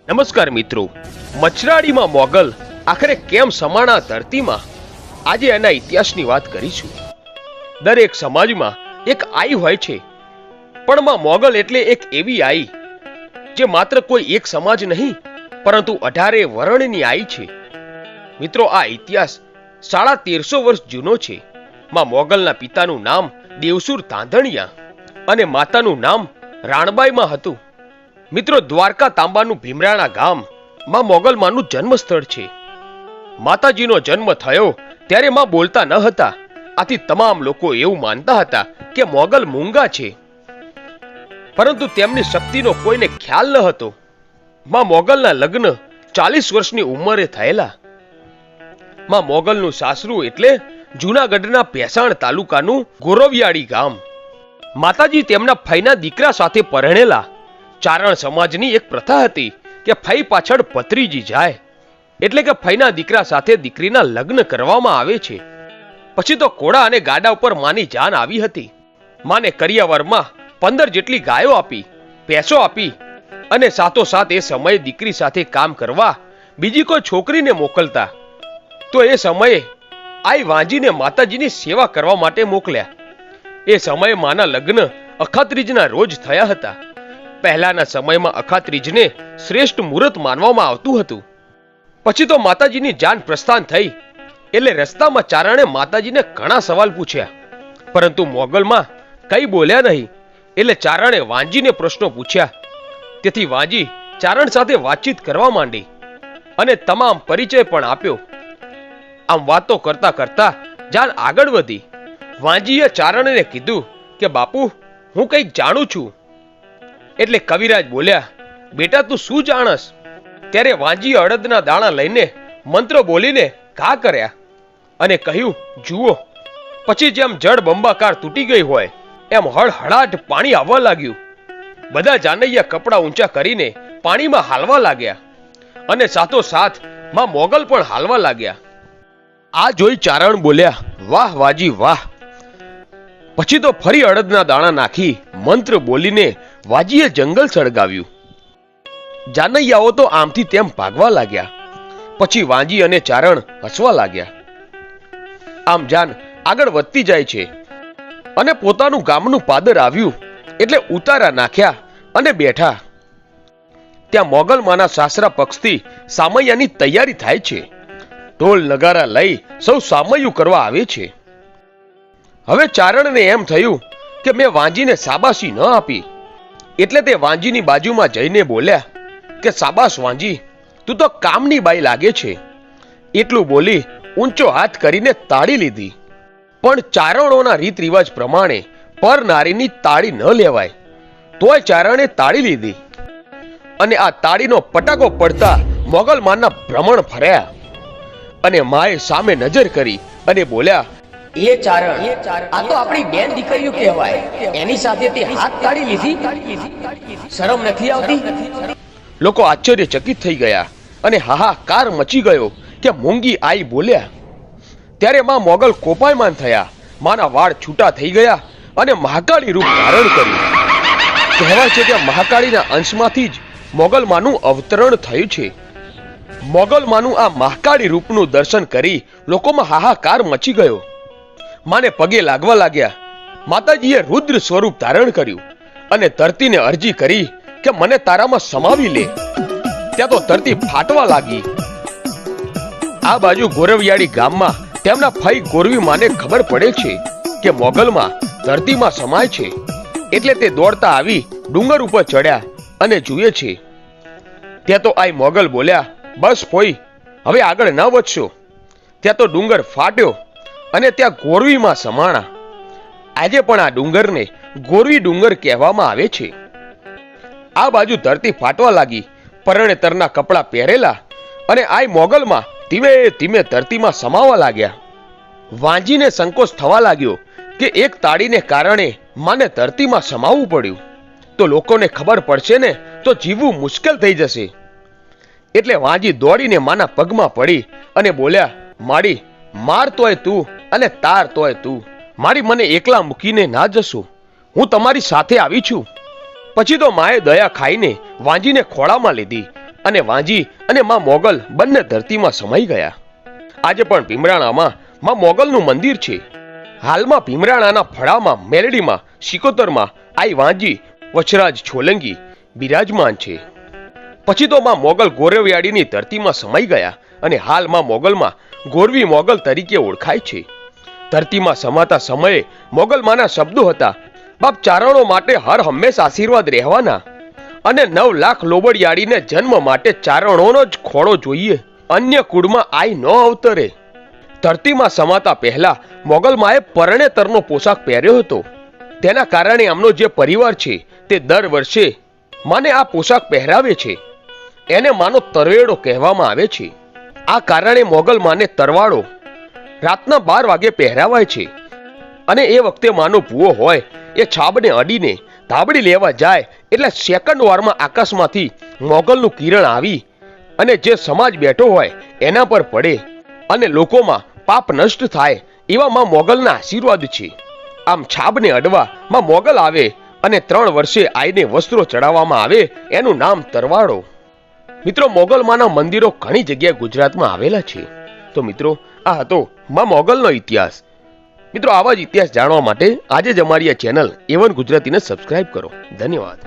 નમસ્કાર મિત્રો, મચરાડીમાં મોગલ આખરે કેમ સમાણા ધરતીમાં આજે એના ઇતિહાસની વાત કરીશું. દરેક સમાજમાં એક આઈ હોય છે, પણ માં મોગલ એટલે એક એવી આઈ જે માત્ર કોઈ એક સમાજ નહીં પરંતુ 18 વર્ણની આઈ છે. મિત્રો, આ ઇતિહાસ 1350 વર્ષ જૂનો છે. માં મોગલના પિતાનું નામ દેવસુર તાંધણિયા અને માતાનું નામ રાણબાઈમાં હતું. મિત્રો, દ્વારકા તાંબાનું ભીમરાણા ગામ માં મોગલમાનું જન્મસ્થળ છે. માતાજીનો જન્મ થયો ત્યારે માં બોલતા ન હતા, આથી તમામ લોકો એવું માનતા હતા કે મોગલ મૂંગા છે, પરંતુ તેમની શક્તિનો કોઈને ખ્યાલ ન હતો. માં મોગલના લગ્ન 40 વર્ષની ઉંમરે થયેલા. માં મોગલનું સાસરું એટલે જૂનાગઢના ભેસાણ તાલુકાનું ગોરવિયાળી ગામ. માતાજી તેમના ફઈના દીકરા સાથે પરણેલા. ચારણ સમાજની એક પ્રથા હતી કે ફઈ પાછળ ભત્રીજી જાય એટલે કે ફઈના દીકરા સાથે દીકરીના લગ્ન કરવામાં આવે છે. પછી તો ઘોડા અને ગાડા ઉપર માની જાન આવી હતી. માને કરિયાવરમાં 15 જેટલી ગાયો આપી, ભેંસો આપી અને સાથોસાથ એ સમયે દીકરી સાથે કામ કરવા બીજી કોઈ છોકરીને મોકલતા. તો એ સમયે આઈ વાંજીને માતાજીની સેવા કરવા માટે મોકલ્યા. એ સમયે માના લગ્ન અખાત્રીજના રોજ થયા હતા. પહેલાના સમયમાં અખાત્રીજને શ્રેષ્ઠ મુહૂર્ત માનવામાં આવતું હતું. પછી તો માતાજીની જાન પ્રસ્થાન થઈ એટલે રસ્તામાં ચારણે માતાજીને ઘણા સવાલ પૂછ્યા, પરંતુ મોગલમાં કઈ બોલ્યા નહીં. એટલે ચારણે વાંજીને પ્રશ્નો પૂછ્યા. તેથી વાંજી ચારણ સાથે વાતચીત કરવા માંડી અને તમામ પરિચય પણ આપ્યો. આમ વાતો કરતા કરતા જાન આગળ વધી. વાંજીએ ચારણને કીધું કે બાપુ, હું કંઈક જાણું છું. એટલે કવિરાજ બોલ્યા, બેટા તું શું જાણસ? ત્યારે વાંજીએ અડદના દાણા લઈને મંત્ર બોલીને ઘા કર્યા અને કહ્યું, જુઓ. પછી જેમ જળ બંબાકાર તૂટી ગઈ હોય એમ હળહળાટ પાણી આવવા લાગ્યું. બધા જાનૈયા કપડા ઊંચા કરીને પાણીમાં હાલવા લાગ્યા અને સાથોસાથ માં મોગલ પણ હાલવા લાગ્યા. આ જોઈ ચારણ બોલ્યા, વાહ વાજી વાહ. પછી તો ફરી અડદના દાણા નાખી મંત્ર બોલીને વાજીએ જંગલ સળગાવ્યું. જાનૈયાઓ તો આમથી તેમ ભાગવા લાગ્યા. પછી વાંજી અને ચારણ હસવા લાગ્યા. આમ જાન આગળ વધતી જાય છે અને પોતાનું ગામનું પાદર આવ્યું એટલે ઉતારા નાખ્યા અને બેઠા. ત્યાં મોગલમાના સાસરા પક્ષથી સામૈયાની તૈયારી થાય છે. ઢોલ નગારા લઈ સૌ સામૈયું કરવા આવે છે. હવે ચારણને એમ થયું કે મેં વાંજીને સાબાસી ન આપી, એટલે તે વાંજીની બાજુમાં જઈને બોલ્યા કે સાબાસ વાંજી, તું તો કામની બાઈ લાગે છે. એટલું બોલી ઊંચો હાથ કરીને તાળી લીધી. પણ ચારણોના રીત રિવાજ પ્રમાણે પર નારીની તાળી ન લેવાય, તોય ચારણે તાળી લીધી અને આ તાળીનો પટાકો પડતા મોગલમાનના ભ્રમણ ફર્યા અને માએ સામે નજર કરી અને બોલ્યા, એ ચારણ, આ તો આપણી બેન દીકરીઓ કહેવાય, એની સાથે તે હાથ તાળી લીધી, શરમ નથી આવતી? લોકો આશ્ચર્યચકિત થઈ ગયા અને હાહાકાર મચી ગયો કે મૂંગી આઈ બોલ્યા. ત્યારે માં મોગલ કોપાયમાન થયા. માના વાળ છૂટા થઈ ગયા અને મહાકાળી રૂપ ધારણ કર્યું. કહેવાય છે કે મહાકાળીના અંશમાંથી જ મોગલમાનું અવતરણ થયું છે. મોગલમાનું આ મહાકાળી રૂપનું દર્શન કરી લોકોમાં હાહાકાર મચી ગયો. માને પગે લાગવા લાગ્યા. માતાજીએ રુદ્ર સ્વરૂપ ધારણ કર્યું અને ધરતીને અરજી કરી કે મને તારામાં સમાવી લે. ત્યાં તો ધરતી ફાટવા લાગી. આ બાજુ ગોરવિયાળી ગામમાં તેમના ફઈ ગોરવી માને ખબર પડે છે કે મોગલમાં ધરતીમાં સમાય છે. એટલે તે દોડતા આવી ડુંગર ઉપર ચડ્યા અને જુએ છે. ત્યાં તો આઈ મોગલ બોલ્યા, બસ ફોઈ, હવે આગળ ન વધશો. ત્યાં તો ડુંગર ફાટ્યો અને ત્યાં ગોરવીમાં સમાણા. આજે પણ આ ડુંગરને ગોરવી ડુંગર કહેવામાં આવે છે. આ બાજુ ધરતી ફાટવા લાગી. પરણેતરના કપડા પહેરેલા અને આઈ મોગલમાં ધીમે ધીમે ધરતીમાં સમાવા લાગ્યા. વાંજીને સંકોચ થવા લાગ્યો કે એક તાળીને કારણે માને ધરતીમાં સમાવવું પડ્યું તો લોકોને ખબર પડશે ને તો જીવવું મુશ્કેલ થઈ જશે. એટલે વાંજી દોડીને માના પગમાં પડી અને બોલ્યા, માડી, માર તોય તું અને તાર તોય તું. મારી મને એકલા મૂકીને ના જશો, હું તમારી સાથે આવી છું. પછી તો માએ દયા ખાઈને વાંજીને ખોળામાં લીધી અને વાંજી અને માં મોગલ બંને ધરતીમાં સમાઈ ગયા. આજે પણ ભીમરાણામાં માં મોગલનું મંદિર છે. હાલમાં ભીમરાણાના ફળામાં, મેલડીમાં, સિકોતરમાં આઈ વાંજી વછરાજ છોલંગી બિરાજમાન છે. પછી તો માં મોગલ ગોરવિયાડીની ધરતીમાં સમાઈ ગયા અને હાલ માં મોગલમાં ગોરવી મોગલ તરીકે ઓળખાય છે. ધરતીમાં સમાતા સમયે મોગલમાંના શબ્દો હતા, બાપ ચારણો માટે હર હંમેશ આશીર્વાદ રહેવાના અને 9 લાખ લોબડિયાળીને જન્મ માટે ચારણોનો જ ખોળો જોઈએ, અન્ય કુળમાં આઈ ન અવતરે. ધરતીમાં સમાતા પહેલા મોગલમાએ પરણેતરનો પોશાક પહેર્યો હતો. તેના કારણે આમનો જે પરિવાર છે તે દર વર્ષે માને આ પોશાક પહેરાવે છે. એને માનો તરવેડો કહેવામાં આવે છે. આ કારણે મોગલ માને તરવાડો રાતના 12 વાગે પહેરાવાય છે અને એ વખતે માનો ભૂવો હોય એ છાબને અડીને ધાબડી લેવા જાય એટલે સેકન્ડ વારમાં આકાશમાંથી મોગલનું કિરણ આવી અને જે સમાજ બેઠો હોય એના પર પડે અને લોકોમાં પાપ નષ્ટ થાય એવા માં મોગલના આશીર્વાદ છે. આમ છાબને અડવા માં મોગલ આવે અને 3 વર્ષે આઈને વસ્ત્રો ચડાવવામાં આવે એનું નામ તરવાડો. મિત્રો, મોગલમાના મંદિરો ઘણી જગ્યાએ ગુજરાતમાં આવેલા છે. તો મિત્રો, આ હતો માં મોગલનો ઇતિહાસ. મિત્રો, આવા જ ઇતિહાસ જાણવા માટે આજે જ અમારી આ ચેનલ A1 ગુજરાતીને સબસ્ક્રાઇબ કરો. ધન્યવાદ.